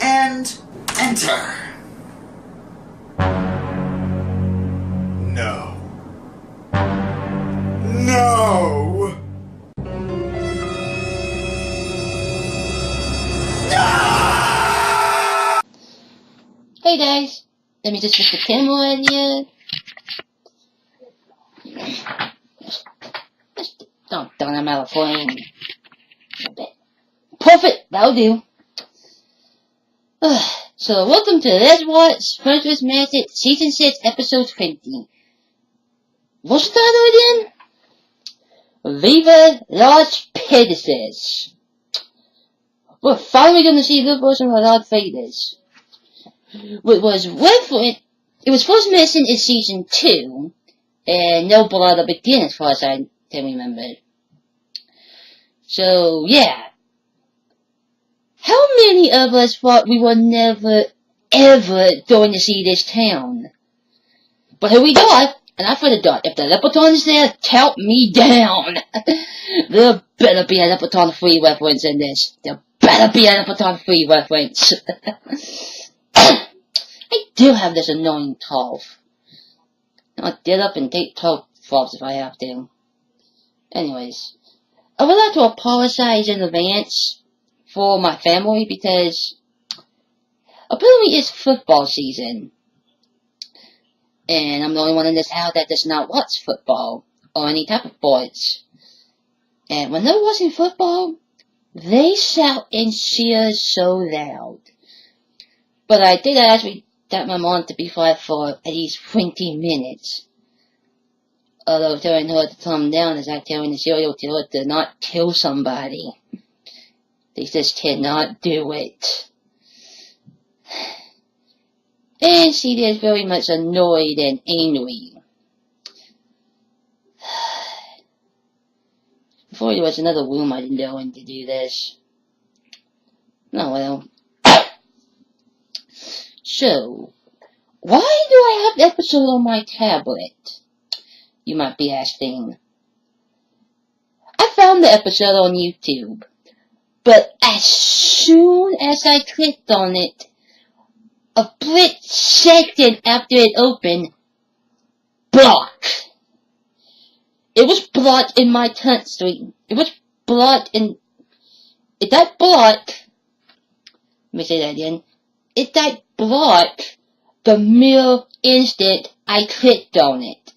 and enter. No. No! Hey guys, let me just switch the camera in here. Oh, darn, I'm out of flame. Perfect, that'll do. So, welcome to Let's Watch Furniture Magic Season 6, Episode 20. What's the title again? Viva Large Pegasus. We're finally going to see a good version of Large Vegas. It was first mentioned in Season 2, and no blood to begin as far as I can remember. So, yeah. How many of us thought we were never, ever going to see this town? But here we go, and I thought, if the Leprechaun is there, count me down. There better be a Leprechaun 3 reference in this. There better be a Leprechaun 3 reference. I do have this annoying cough. I'll get up and take 12 drops if I have to. Anyways, I would like to apologize in advance for my family because apparently it's football season. And I'm the only one in this house that does not watch football or any type of sports. And when they're watching football, they shout and cheer so loud. But I did actually got my mom to be quiet for at least 20 minutes. Although telling her to calm down is like telling the serial killer to not kill somebody. They just cannot do it. And she is very much annoyed and angry. Before there was another room I didn't go in to do this. Oh well. So, why do I have the episode on my tablet? You might be asking. I found the episode on YouTube, but as soon as I clicked on it, a split second after it opened, blocked. It was blocked in my touch screen. It was blocked in... It got blocked. Let me say that again. It got blocked the mere instant I clicked on it.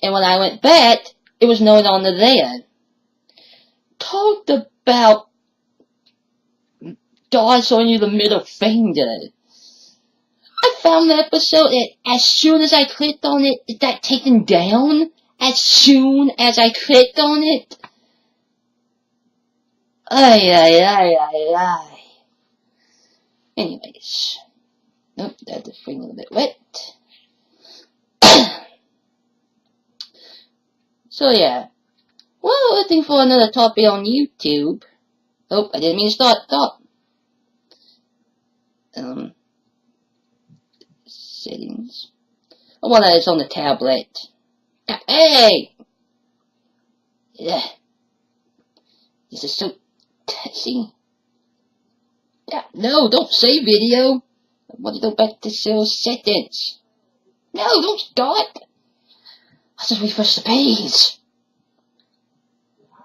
And when I went back, it was no longer there. Talked about God showing you the middle finger. I found the episode and as soon as I clicked on it, it got taken down. As soon as I clicked on it. Ay. Anyways. Nope, that's the thing a little bit wet. So yeah. While looking for another topic on YouTube. Oh, I didn't mean to stop. Settings. Oh, well, that is on the tablet. Hey! Yeah. This is so touchy. Yeah, no, don't save video. I want to go back to 0 seconds. No, don't stop. I'll just refresh the page.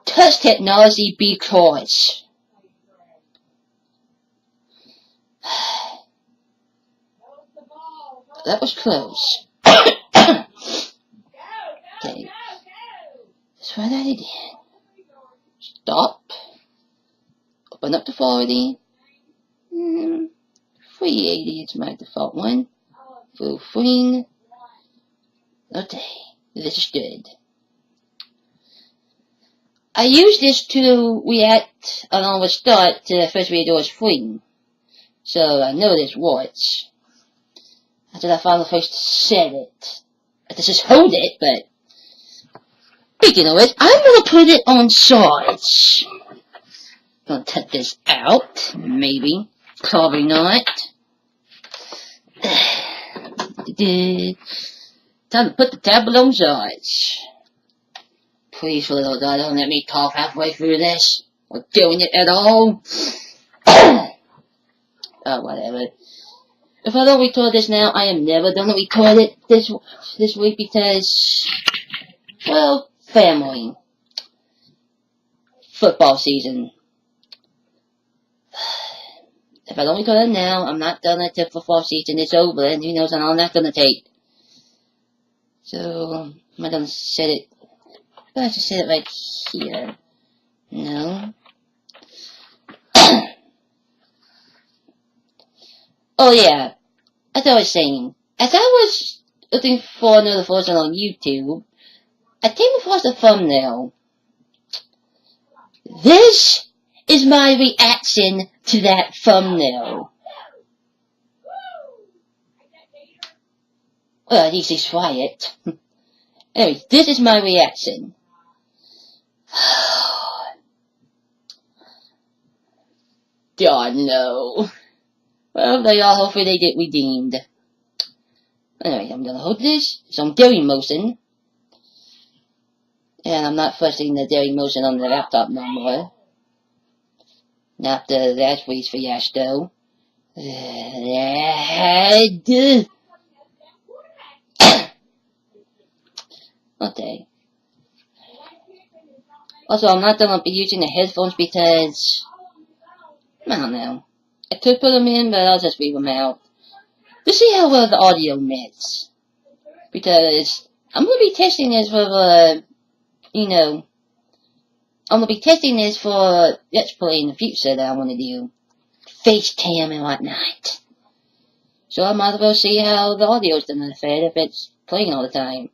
Touch technology because. That was close. Okay. Let's try that again. Stop. Open up the 40. 380 is my default one. Full screen. Okay. This is good. I use this to react along with start to the first video's screen. So I know this works. After I finally first said it. I just hold it, but speaking of it, I'm gonna put it on charge. Gonna cut this out, maybe. Probably not. Time to put the tablet on charge. Please, little guy, don't let me talk halfway through this. Or doing it at all. whatever. If I don't record this now, I am never gonna record it this week because, well, family. Football season. If I don't record it now, I'm not done until football season is over, and who knows how long that's gonna take. So, am I gonna set it? I have to set it right here. No. Oh yeah, as I was saying, as I was looking for another version on YouTube, I came across a thumbnail. This is my reaction to that thumbnail. Well, at least he's quiet. Anyway, this is my reaction. God, no. Well, hopefully they get redeemed. Anyway, I'm gonna hold this. It's on daily motion. And I'm not pressing the daily motion on the laptop no more. Not the last week's fiasco. Okay. Also, I'm not gonna be using the headphones because, I don't know. I could put them in, but I'll just leave them out. To see how well the audio mix. Because I'm gonna be testing this for, I'm gonna be testing this for Let's Play in the future that I wanna do. FaceTime and whatnot. So I might as well see how the audio's gonna fare if it's playing all the time.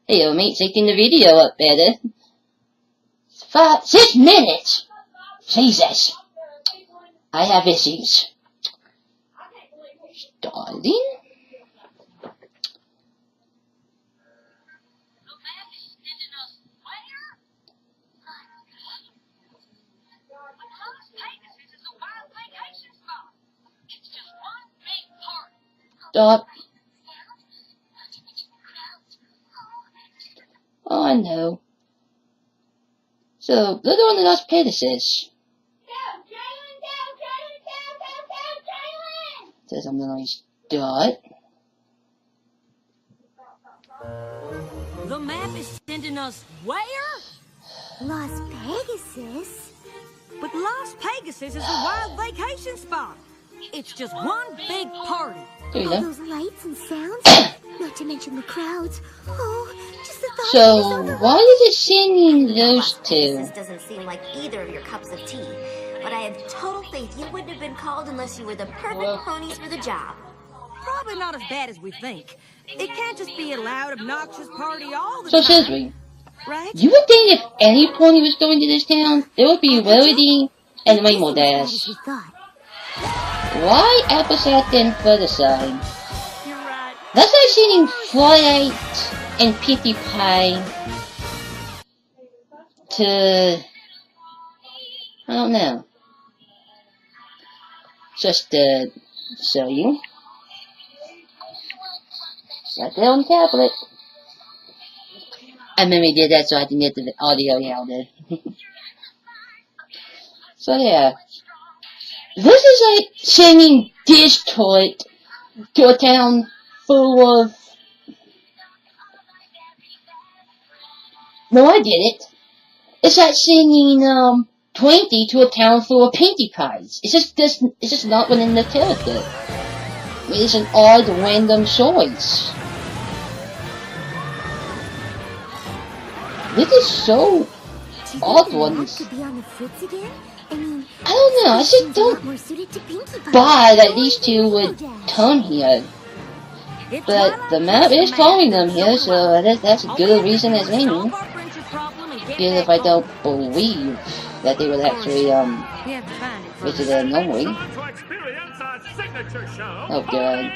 Hey, mate, taking the video up better. 6 minutes! Jesus. I have issues. Darling? Stop. Oh, I know. So, look on the last Pegasus. Says I'm gonna start. The map is sending us where? Las Pegasus? But Las Pegasus is a wild vacation spot. It's just one big party. There you All go. those lights and sounds, not to mention the crowds. Oh, just the thought of So, this on the why is it singing those two? This doesn't seem like either of your cups of tea, but I have total faith you wouldn't have been called unless you were the perfect ponies for the job. Probably not as bad as we think. It can't just be a loud, obnoxious party all the So, time. Sesame, Right? you would think if any pony was going to this town, there would be Rarity and Rainbow Dash. we thought. Why Applesack and Featherside? You're right. That's like singing Twilight and Pinkie Pie to, I don't know. Just to show you. Right there on the tablet. I mean, we did that so I can get the audio out there. So yeah. This is like singing Dish Toit to a town full of... No, I did it. It's like singing, Twinkie to a town full of Pinkie Pies. It's just not within the character. I mean, it's an odd, random choice. This is so odd ones. To be on the fritz again? I mean, I don't know, I just don't more suited to Pinkie Pie. buy that these two would come here. But the map is calling them here, so that's a good reason as any. Even if I don't believe that they would actually, visit their normally. Oh god.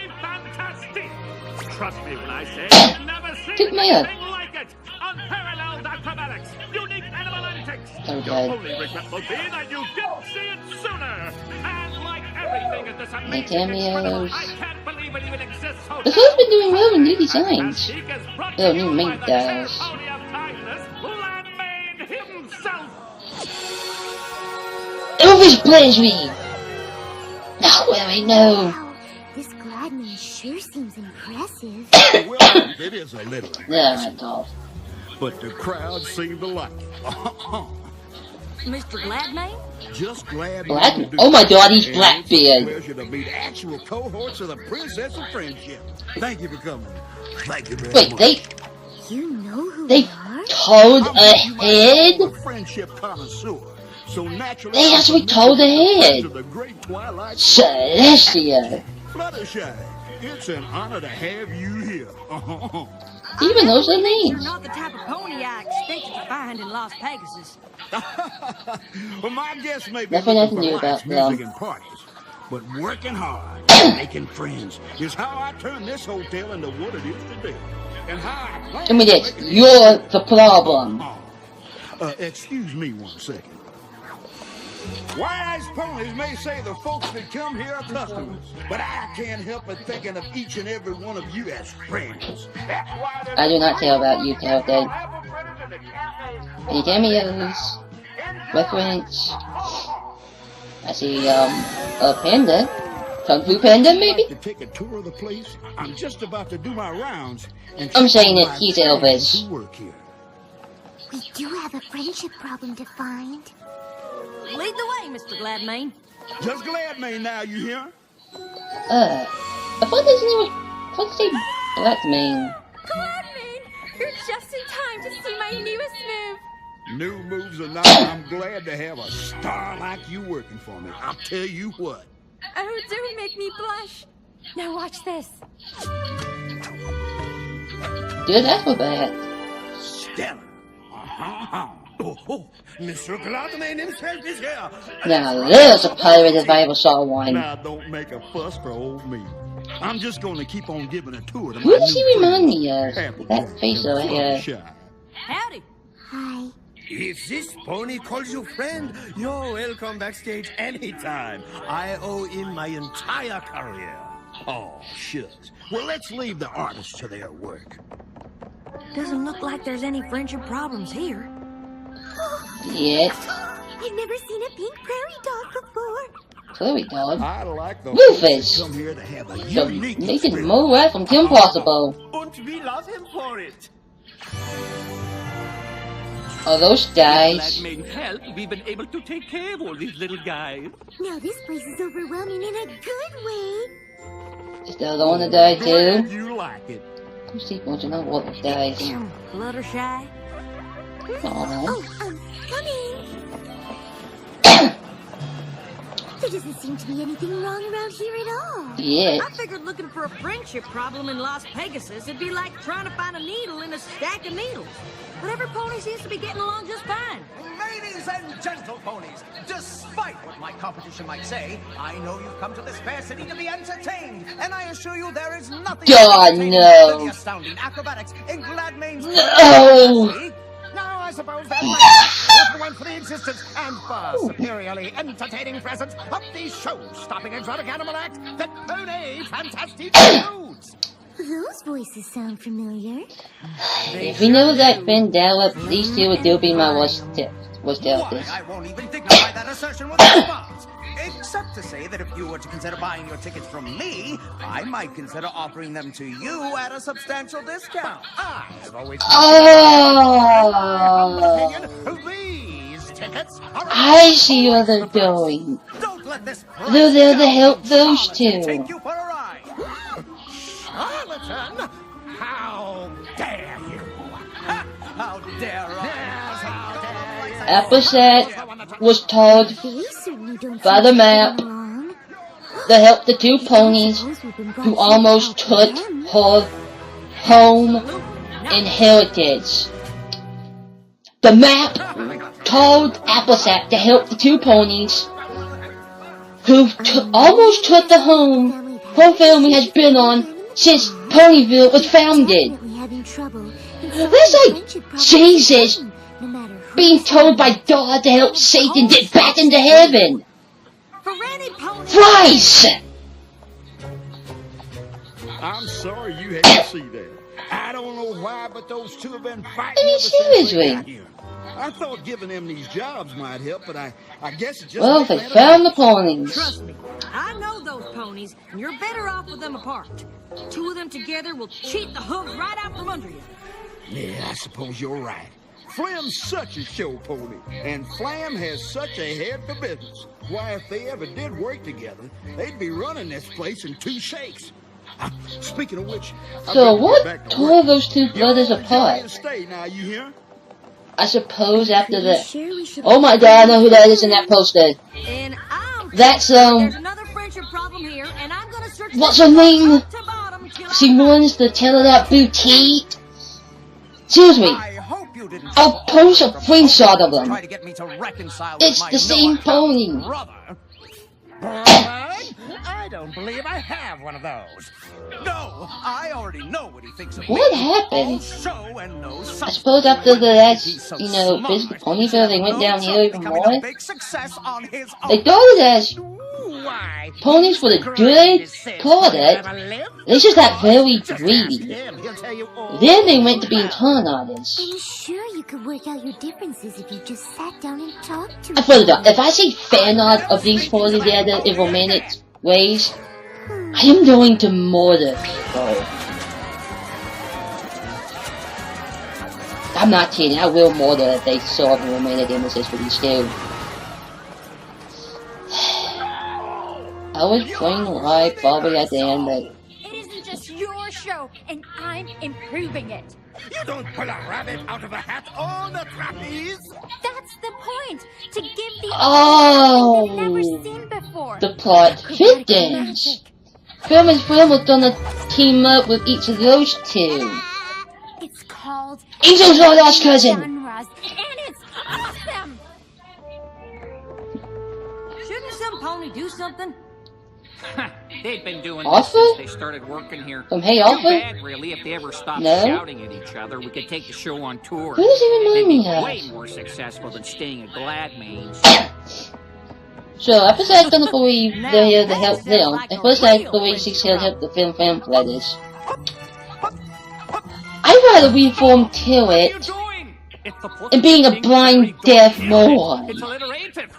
Trust me when I say you've never seen Took my head. anything like it. Unparalleled acrobatics, unique animal antics. Oh Your god. only regret will be that you didn't see it sooner. And like everything at this Any amazing cameos? I can't believe it even exists. So The show's been doing well with new designs. Fantastic is brought Oh, to new you main by the dials. ceremony of kindness, Landmaid himself. Elvis plays me! No. Well, I know. Wow, this Gladman sure seems impressive. Well, it is a little. Yeah, my God. But the crowd seemed to like it. Mr. Gladman? Just glad. Black? Oh my God, he's And Blackbeard. It's a pleasure to meet actual cohorts of the Princess of Friendship. Thank you for coming. Thank you very Wait, much. You know who they we are? told I'm what you might ahead? call a friendship connoisseur. So naturally, They actually told ahead. of the great Twilight Celestia. Fluttershy. It's an honor to have you here. He even knows their You're names. not the type of pony I expected to find in Las Pegasus. Well, my guess may be Nothing looking I knew for lights, about them. music, and parties. But working hard and making friends is how I turn this hotel into what it is today. And how I plan I mean, to it's make it you're the problem. Excuse me one second. Wise ponies may say the folks that come here are customers, but I can't help but thinking of each and every one of you as friends. That's why there's I do not care about you, Tailgate. Any cameos? Reference? I see, a panda. Kung Fu Panda, maybe? To take a tour of the place. I'm just about to do my rounds. And I'm saying check that on he's my friends Elvis. who work here. We do have a friendship problem to find. Lead the way, Mr. Gladman. Just Gladman now, you hear? I thought his name was... I thought his name Blackman. Gladman, you're just in time to see my newest move. New moves or not, I'm glad to have a star like you working for me. I'll tell you what. Oh, don't make me blush. Now watch this. Good alphabet. Stellar. Oh, Mr. Gladman himself is here. Now there's a pirate if I ever saw one. Now don't make a fuss for old me. I'm just going to keep on giving a tour to my Who does he new remind friends, me of? Apple That Blossom face and over here. Fluttershy. Howdy. Hi. If this pony calls you friend, you're welcome backstage anytime. I owe him my entire career. Oh, shucks. Well, let's leave the artists to their work. Doesn't look like there's any friendship problems here. Yes. I've never seen a pink prairie dog before. Prairie dog. I like the Rufus. folks that come here to have a So unique making experience. more right from Kim Possible. And we love him for it. Are those guys? Gladman's help, we've been able to take care of all these little guys. Now this place is overwhelming in a good way. Is the other one to die Glad too? you like it. Who's he want to know what dies? Fluttershy. Aww. Come in. There doesn't seem to be anything wrong around here at all. Yeah. I figured looking for a friendship problem in Las Pegasus would be like trying to find a needle in a stack of needles. But every pony seems to be getting along just fine. Ladies and gentle ponies, despite what my competition might say, I know you've come to this fair city to be entertained, and I assure you there is nothing God, more entertaining no. than the astounding acrobatics in Gladman's No. Now I suppose that might be one for the existence and far superiorly entertaining presence of the show-stopping exotic animal act that Pony Fantastic Foods. Those voices sound familiar. If we know that Vandala, these two would do be my worst Why, characters. I won't even dignify that assertion with a response. Except to say that if you were to consider buying your tickets from me, I might consider offering them to you at a substantial discount. I've always Oh, these tickets are I see what they're doing. Don't let this They're there to help those two. take you for a ride. Charlatan! How dare you! How dare I! Episode was told They certainly don't by seem the to map get along. to help the two ponies who almost took her home inheritance. The map told Applesack to help the two ponies who almost took the home her family has been on since Ponyville was founded. Definitely having trouble. That's like Jesus being told by God to help Satan get back into heaven. For any pony. Thrice! I'm sorry you had to see that. I don't know why, but those two have been I fighting mean, ever since they seriously. got here. I thought giving them these jobs might help, but I guess it just... Well, they found the ponies. Trust me, I know those ponies, and you're better off with them apart. Two of them together will cheat the hooves right out from under you. Yeah, I suppose you're right. Flim's such a show pony, and Flam has such a head for business. Why, if they ever did work together, they'd be running this place in 2 shakes. Speaking of which, So what tore those two brothers apart? Stay now, you hear? I suppose after that. Oh my god, I know who that is in that poster. And That's there's another friendship problem here, and I'm gonna search what's her name? She runs the Tell-It-Out boutique. Excuse me. I'll post a screenshot of them. It's the same pony. I don't believe I have one of those. No, I already know what he thinks of What me. happened? Show and no I substance. suppose after the last, So you know, smart. physical Ponyville, they went downhill even Becoming more. a big success on his They own. thought it as Why? ponies were a good product. They just got very greedy. He'll tell you all. Then they went to being con artists. I'm sure you could work out your differences if you just sat down and talked to I put it up. If I see fan art of these four together in romantic ways, I am going to murder people. I'm not kidding. I will murder if they saw the romantic images for these two. I was playing live probably at the end, but It isn't just your show, and I'm improving it. You don't pull a rabbit out of a hat on the trapeze. That's the point. To give the oh, they've never seen before. the plot thickens. Flim and Flam was gonna team up with each of those two. It's called Angel's our lost cousin. Genres, and it's awesome. Shouldn't some pony do something? They've been doing Alpha? this since they started working here. From Hey Too Alpha? bad, really. If they ever stopped No. shouting at each other, we could take the show on tour. Who does he remind They'd be me of? way more successful than staying at Gladmanes. So, at first I couldn't believe they're here to help them. At first I believe she's here to help the Flim Flam brothers. I'd rather reform to it and being a blind, deaf moron. It's alliterative.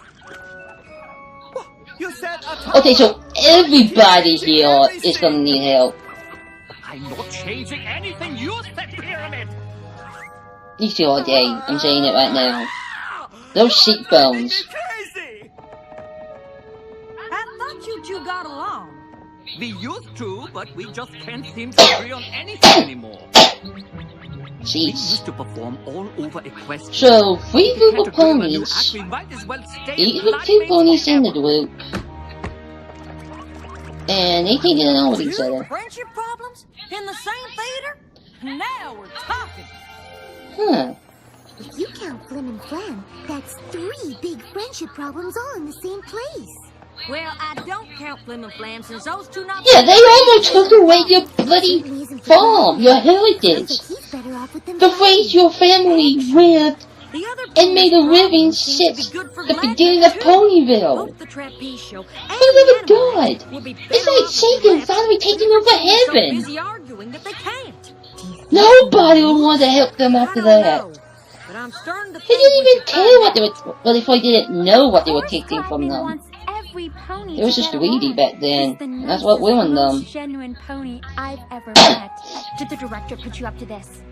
You said Okay, so everybody here is gonna need help. I'm not changing anything. You said pyramid. You two are gay. I'm saying it right now. Those cheekbones. I thought you two got along. We used to, but we just can't seem to agree on anything anymore. We Jeez. used to perform all over Equestria. So, 3 If we group had of to go on a new ponies. act, we might as well stay Even at 2 Gladmanes ponies in the forever. group. And they can't get along with each Two other. friendship problems in the same theater? Now we're talking. Huh. If you count Flim and Flam, that's 3 big friendship problems all in the same place. Well, I don't count Flim and Flam since those two not. Yeah, they almost took away your bloody farm, your heritage. The ways your family lived and made a living since the beginning of Ponyville. The trapeze show. They never died. It's like Satan finally taking over heaven. Busy arguing that they can't. Nobody would want to help them after that. But I'm starting to They didn't even care what they were. Well, if I didn't know what they were taking from them. Every pony It was just greedy back then. He's the And that's what ruined them. most genuine pony I've ever met. Did the director put you up to this?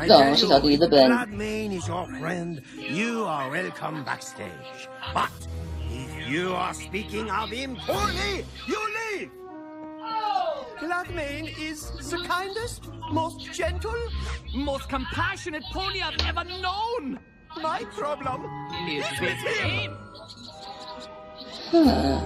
No, she's ugly the Ben. Gladmane is your friend. You are welcome backstage. But if you are speaking of him poorly, you leave. Gladmane is the kindest, most gentle, Most compassionate pony I've ever known. my problem. Is with him. Huh.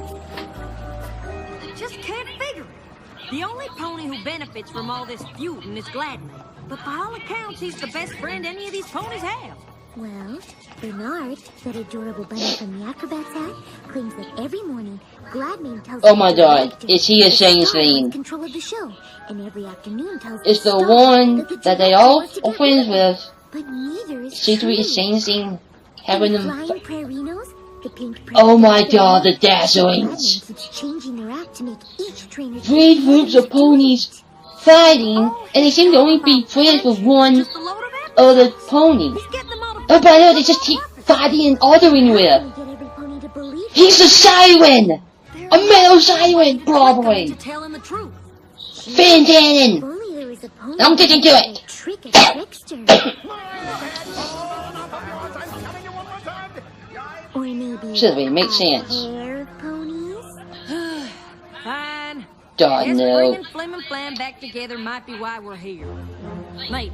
Just can't figure it. The only pony who benefits from all this feuding is Gladmane. But by all accounts, he's the best friend any of these ponies have. Well, Bernard, that adorable bunny from the Acrobat's hat, claims that every morning, Gladmane tells Oh him my the god, director is he a that Star changeling? has control of the show, and every afternoon tells It's the Star one the that they director all wants to are get friends rid of. with. But neither is Seems to be a true. changing having The them. flying prairinos, the pink Oh my prairinos, god, the Gladmane dazzlings! keeps changing their act to make each trainer 3 groups of ponies fighting, and they seem to only be friends with one other pony. Oh, but no, they just keep fighting and arguing with. He's a siren! A metal siren, probably! Fan cannon! I'm getting to it! Should we make sense? Fine. God, Guess no. bringing Flim and Flam back together might be why we're here. Maybe.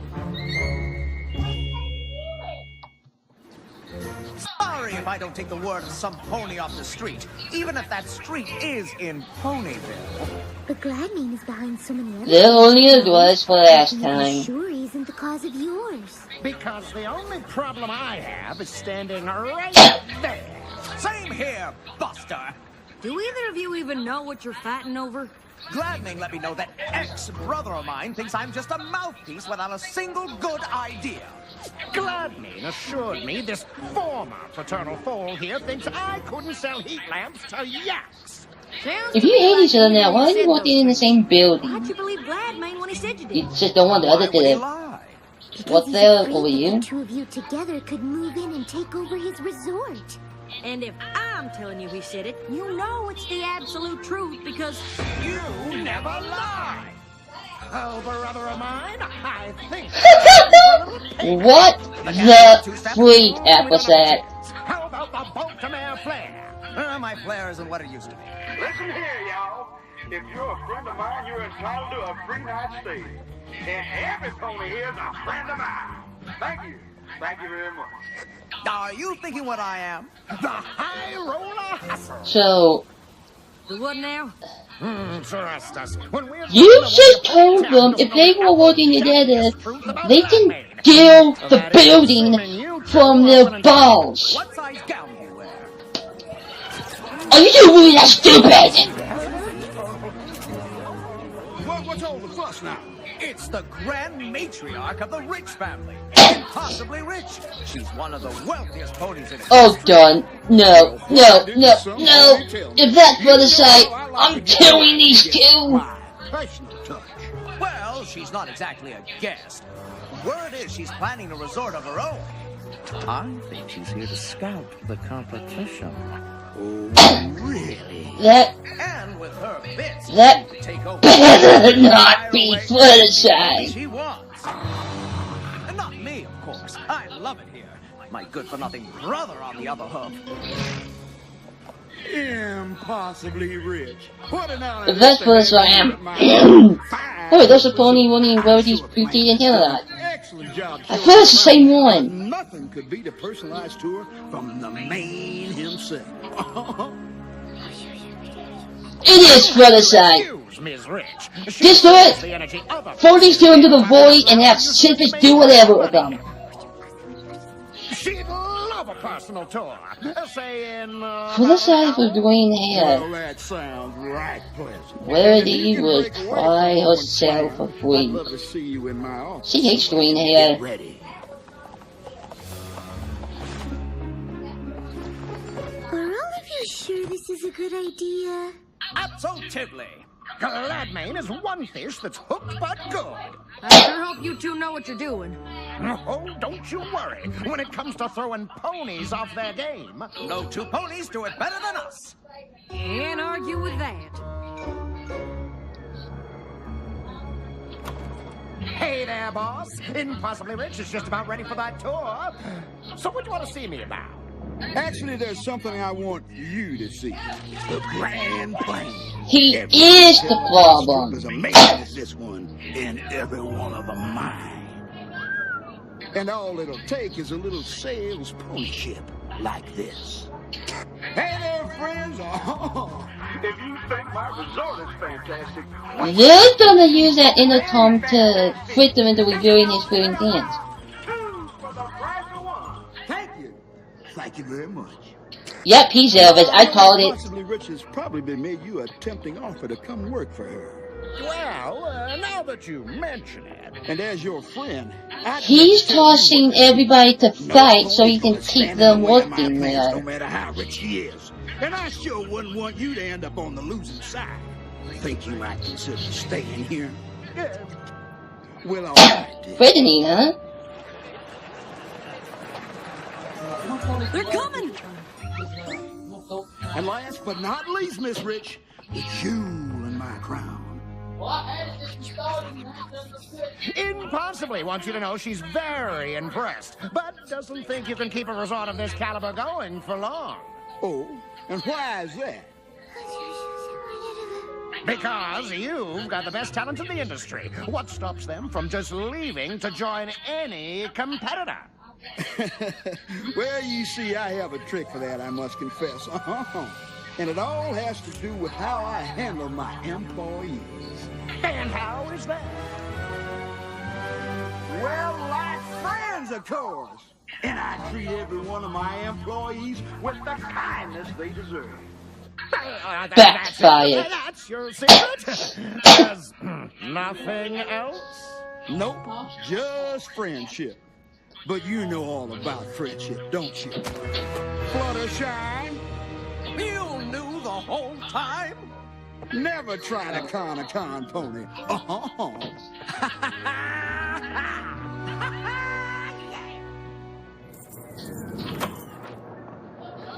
Sorry if I don't take the word of some pony off the street, even if that street is in Ponyville. But Gladmane is behind so many other There only it was for last time. sure isn't the cause of yours. Because the only problem I have is standing right there. Same here, Buster. Do either of you even know what you're fighting over? Gladmane let me know that ex-brother of mine thinks I'm just a mouthpiece without a single good idea. Gladmane assured me this former fraternal foal here thinks I couldn't sell heat lamps to yaks. If you hate each other now, why are you walking in the same building? How'd you believe Gladmane when he said you did? You just don't want the other to... What's there over you? The two of you together could move in and take over his resort. And if I'm telling you he said it, you know it's the absolute truth because you never lie. Oh, brother of mine, I think. What the freak app was that? How about the Baltimore flare? My flare isn't what it used to be. Listen here, y'all. If you're a friend of mine, you're entitled to a free night stay. And every pony here is a friend of mine. Thank you. Thank you very much. Are you thinking what I am? The high roller hustle. So... The what now? You just told them if they were working together, they can steal the building from their balls. What size gown do you wear? Are you really that stupid? What's all the fuss now? It's the grand matriarch of the rich family. Impossibly rich. She's one of the wealthiest ponies in it. Oh, done. No, no, no, no. If that's what I say, I'm killing these two. Well, she's not exactly a guest. Word is she's planning a resort of her own. I think she's here to scout the competition. Oh, really? That take over. better not be criticized. She wants. Not me, of course. I love it here. My good-for-nothing brother on the other hoof. Impossibly rich. If that's what I am. Oh, there's a pony running where these beauty and hell lot. Excellent job. I thought it's the same one. Nothing could beat a personalized tour from the man himself. It is criticized. Just do it. Throw these two into the void and have Citrus do whatever with them. She'd love a personal tour. Say in, Criticize for green hair. Well, that sounds right pleasant. Rarity would cry herself for free. I'd love to see you in my office. She hates green hair. Get ready. Are all of you sure this is a good idea? Absolutely. Gladmane is one fish that's hooked but good. I sure hope you two know what you're doing. Oh, don't you worry. When it comes to throwing ponies off their game, no two ponies do it better than us. Can't argue with that. Hey there, boss. Impossibly Rich is just about ready for that tour. So what do you want to see me about? Actually, there's something I want you to see. The grand plan. He is the problem. As amazing as this one, and every one of them mine. And all it'll take is a little sales pony ship like this. Hey there, friends. If you think my resort is fantastic, They're gonna use that intercom to trick them into reviewing his feeling dance. Thank you. Thank you very much. Yep, he's Elvis. I called it. Possibly Rich has probably made you a tempting offer to come work for her. Well, now that you mention it. And as your friend, He's tossing everybody to fight so he can keep them working there. No matter how rich he is. And I sure wouldn't want you to end up on the losing side. Think you might consider staying here? again. Well, all right, dear. Brittany, huh? They're coming! And last but not least, Miss Rich, the jewel in my crown. Impossibly wants you to know she's very impressed, but doesn't think you can keep a resort of this caliber going for long. Oh, and why is that? Because you've got the best talent in the industry. What stops them from just leaving to join any competitor? Well, you see, I have a trick for that, I must confess. And it all has to do with how I handle my employees. And how is that? Well, like friends, of course. And I treat every one of my employees with the kindness they deserve. Backfired. That's your secret? There's nothing else? Nope, just friendship. But you know all about friendship, don't you? Fluttershy? You knew the whole time? Never try to con a con pony.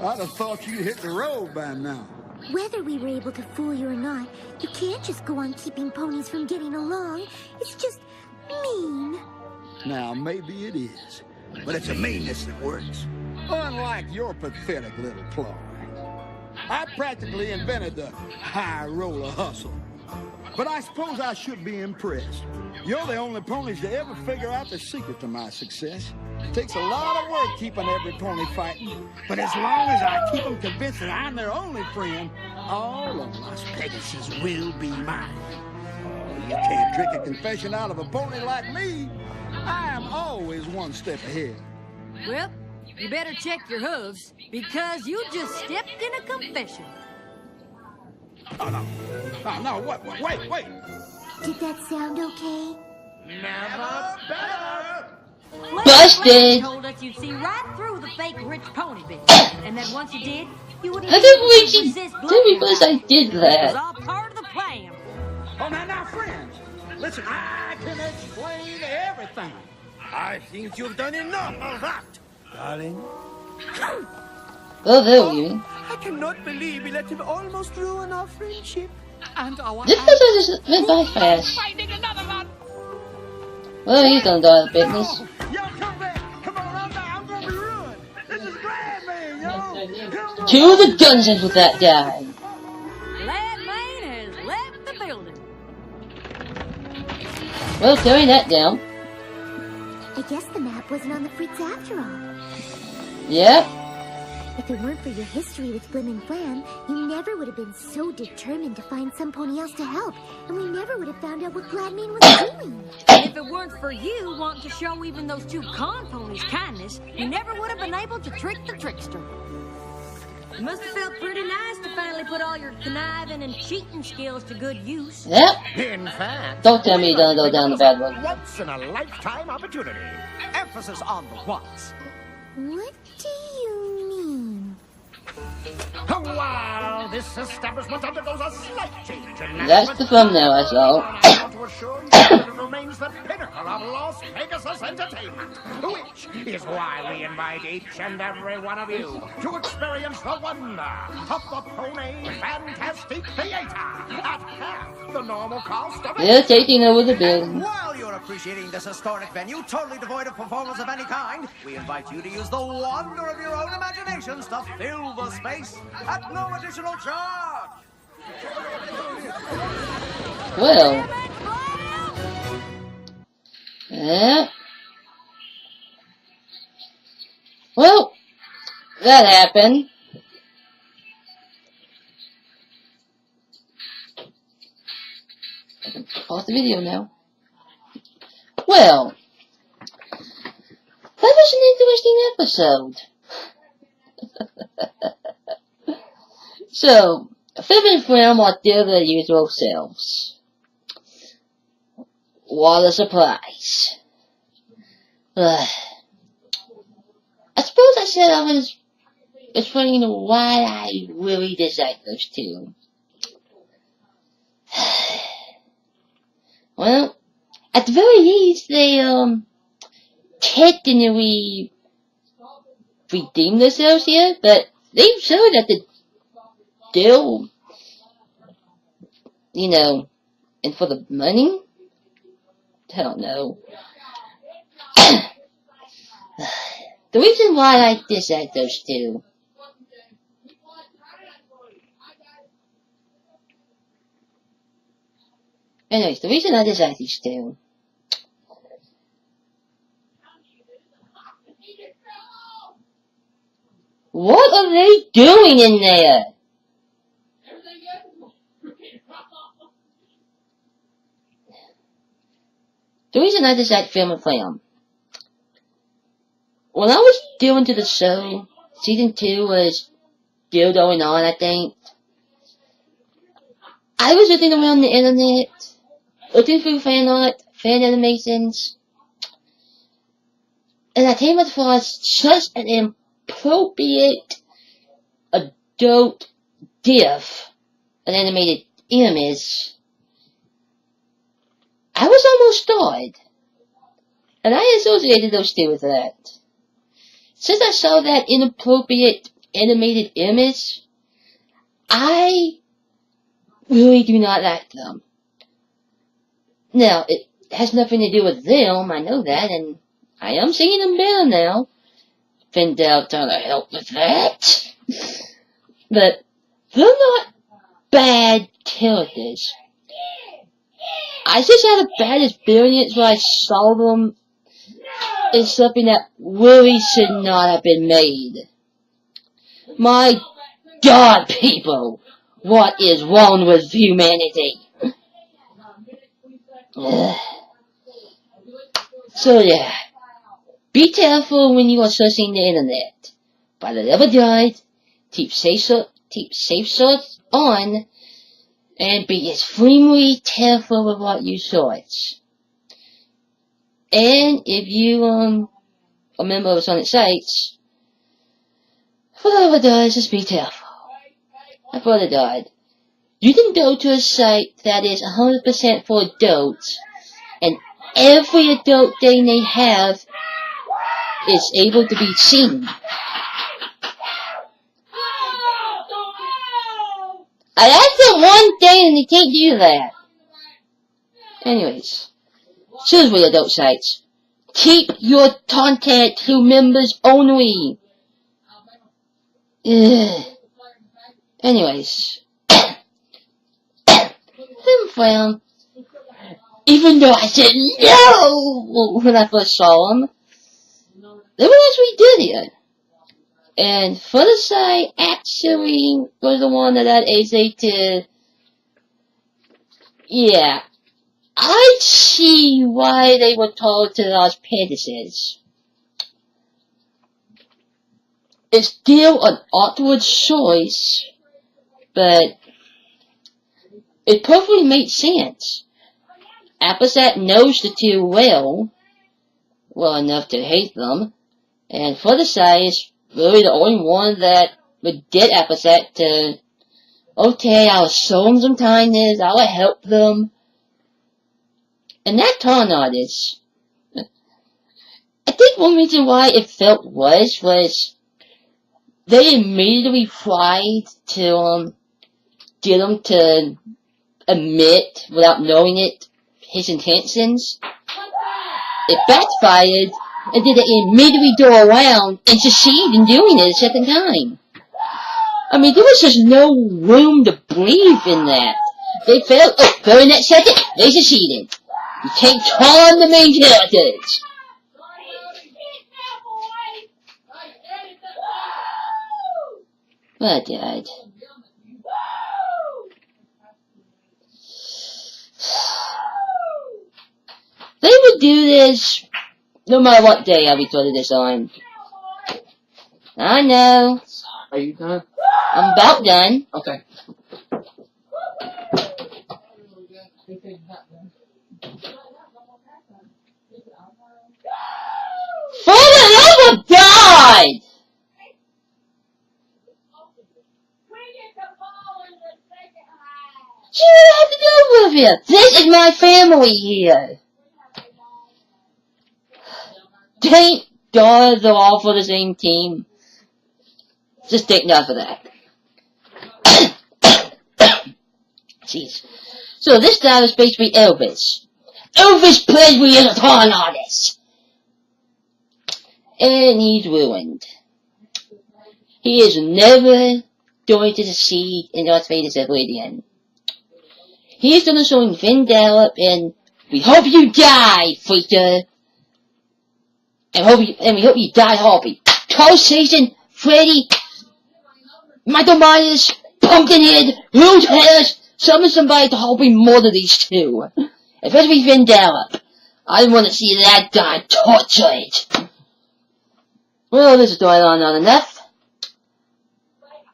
I'd have thought you'd hit the road by now. Whether we were able to fool you or not, you can't just go on keeping ponies from getting along. It's just mean. Now, maybe it is, but it's a meanness that works. Unlike your pathetic little ploy. I practically invented the high roller hustle. But I suppose I should be impressed. You're the only ponies to ever figure out the secret to my success. It takes a lot of work keeping every pony fighting, but as long as I keep them convinced that I'm their only friend, all of Las Pegasus will be mine. Oh, you can't trick a confession out of a pony like me. I am always one step ahead. Well, you better check your hooves, because you just stepped in a confession. Oh, no. Oh, no, wait. Did that sound okay? Never better! Busted! Told us you'd see right through the fake rich pony bit, and that once you did, you wouldn't I be able think we to should resist do blowing because I about it. did It was that. all part of the plan. Oh, now, friends, listen, I can explain everything. I think you've done enough of that, darling. Oh, there you. I cannot believe we let him almost ruin our friendship. And our This person just went by fast. finding another one. Well, he's done out of business. Y'all come back. Come on, I'm gonna be ruined. This is glad, man, yo. To the dungeons with that guy. Glad Main has left the building. Well, tearing that down. I guess the map wasn't on the Fritz after all. Yep. If it weren't for your history with Flim and Flam, you never would have been so determined to find some pony else to help, and we never would have found out what Gladmane was doing. And if it weren't for you wanting to show even those two con ponies kindness, you never would have been able to trick the trickster. It must have felt pretty nice to finally put all your conniving and cheating skills to good use. Yep. In fact, Don't tell me you're gonna go down the bad one. once in a lifetime opportunity. Emphasis on the once. What do you mean? While this establishment undergoes a slight change in That's the thumbnail I saw. I want to assure you that it remains the pinnacle of Las Pegasus entertainment, which is why we invite each and every one of you to experience the wonder of the Pony Fantastic Theater at half the normal cost of They're taking over the building. While you're appreciating this historic venue, totally devoid of performance of any kind, we invite you to use the wonder of your own imaginations to fill the space at no additional charge. Well. Yeah. Well, that happened. I can pause the video now. Well, that was an interesting episode. So, Flim and Flam are still their usual selves. What a surprise. I suppose I said I was explaining why I really dislike those two. Well, at the very least, they, technically redeemed themselves here, but they showed that they'll, you know, and for the money? I don't know. The reason why I dislike those two. Anyways, the reason I dislike these two. What are they doing in there? The reason I dislike Flim and Flam. When I was doing to the show, season 2 was still going on, I think. I was looking around the internet, looking through fan art, fan animations, and I came across such an inappropriate adult GIF, an animated image. I was almost died, and I associated those two with that. Since I saw that inappropriate animated image, I really do not like them. Now, it has nothing to do with them, I know that, and I am seeing them better now. Findell trying to help with that. But they're not bad characters. I just had a bad experience when I saw them in something that really should not have been made. My God, people! What is wrong with humanity? So yeah, be careful when you are searching the internet. By the love of God, keep safe search on, and be extremely careful with what you search. And if you are a member of Sonic Sites, for the love of God, just be careful. My brother died. You can go to a site that is 100% for adults, and every adult thing they have is able to be seen. I asked them one thing and they can't do that. Anyways, seriously, adult sites, keep your content to members only. Anyways, Flim and Flam, even though I said no when I first saw them, they were actually good here. And Side actually was the one that had AZ to, yeah, I see why they were told to those Pegasus. It's still an awkward choice, but it perfectly makes sense. Appleset knows the two well enough to hate them, and Side is really the only one that would get Appleset to, okay, I'll show them some kindness, I'll help them. And that con artist, I think one reason why it felt was they immediately tried to get him to admit, without knowing it, his intentions. It backfired, and then they immediately go around and succeed in doing it a second time. I mean, there was just no room to breathe in that. They failed, very next second, they succeeded. You can't con the main characters. But I died. They would do this no matter what day I recorded this on. I know. Are you done? I'm about done. Okay. For the love of God! You have to do with it? This is my family here. Tank dollars are all for the same team. Just take note of that. Jeez. So this guy is basically Elvis. Elvis Presley is a con artist. And he's ruined. He is never going to succeed in Las Vegas ever again. He's gonna show him Finn Gallop and we hope you die, freaker. And we hope you die happy. Carl Station, Freddy, Michael Myers, Pumpkinhead, Ruth Harris, summon somebody to help me murder these two. Especially Finn Gallop. I want to see that guy tortured. Well, this is going on not enough.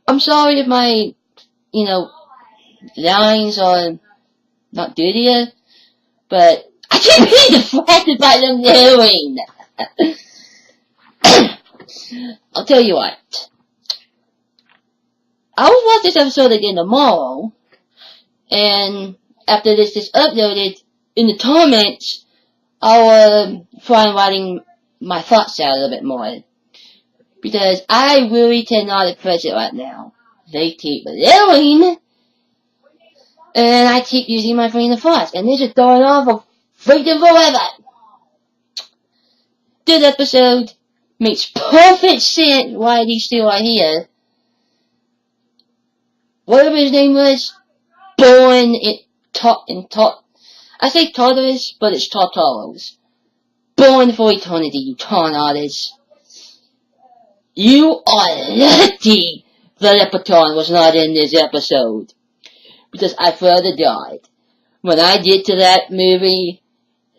I'm sorry if my, lines are not good here, but I keep being distracted by them knowing. I'll tell you what. I will watch this episode again tomorrow, and after this is uploaded, in the comments, I'll try writing my thoughts out a little bit more. Because I really cannot express it right now. They keep yelling, and I keep using my brain of thoughts, and this is going on for freaking forever. This episode makes perfect sense why these two are here. Whatever his name was, born in I say Tartarus, but it's Tartaros. Born for eternity, you con artists. You are lucky the Leprechaun was not in this episode. Because I further died. When I get to that movie,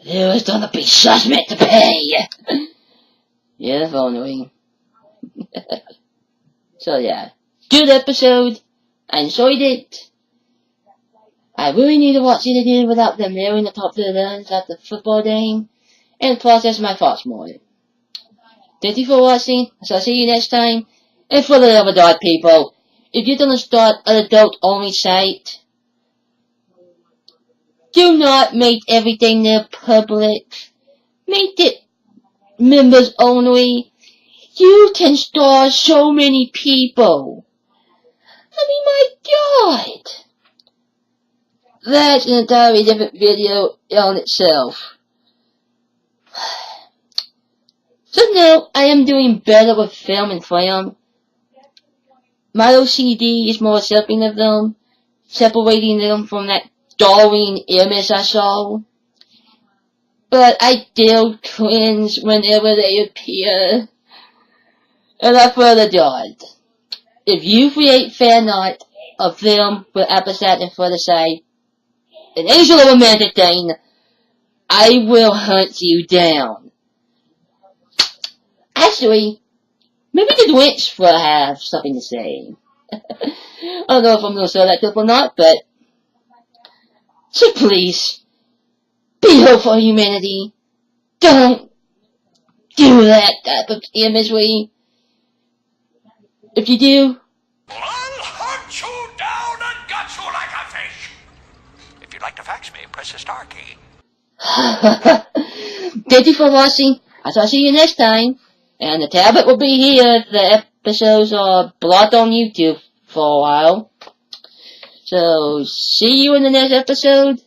there was gonna be judgment to pay. Yeah, if only. So yeah. Good episode. I enjoyed it. I really need to watch it again without them knowing the top of the runs at the football game. And process my thoughts more. Thank you for watching, so I'll see you next time. And for the love of God, people, if you're gonna start an adult-only site, do not make everything there public. Make it members only. You can star so many people. I mean, my God. That's an entirely different video on itself. So now, I am doing better with Flim and Flam. My OCD is more accepting of them, separating them from that darling image I saw. But I still cringe whenever they appear. And I further died. If you create fan art of them with episode and further say, an angel of romantic thing, I will hunt you down. Actually, maybe the Witch will have something to say. I don't know if I'm going to show that clip or not, but so please, be hopeful for humanity. Don't do that type of imagery. If you do, I'll hunt you down and gut you like a fish. If you'd like to fax me, press the star key. Thank you for watching. I'll see you next time. And the tablet will be here if the episodes are blocked on YouTube for a while. So, see you in the next episode.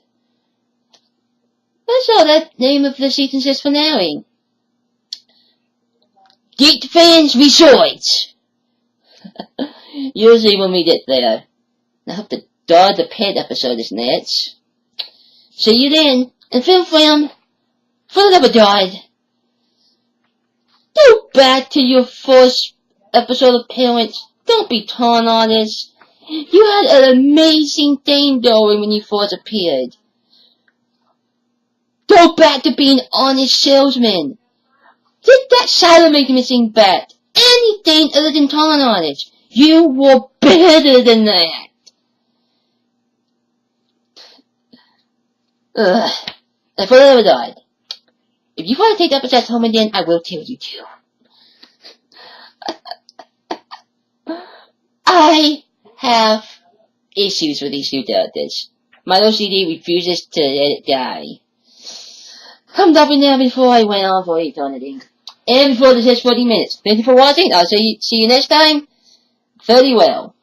That's all that name of the season 6 finale. Geek Fans Rejoice! You'll see when we get there. I hope the Dog the Pet episode is next. See you then, and Flim Flam, for the love of God, go back to your first episode appearance. Don't be torn on this. You had an amazing thing going when you first appeared. Go back to being an honest salesman. Get that silent making machine back. Anything other than torn on it. You were better than that. And for the love of God, if you want to take the episodes home again, I will kill you too. I have issues with these two characters. My OCD refuses to let it die. I'm dropping now before I went on for eternity. And before this is 40 minutes. Thank you for watching. I'll see you next time. Very well.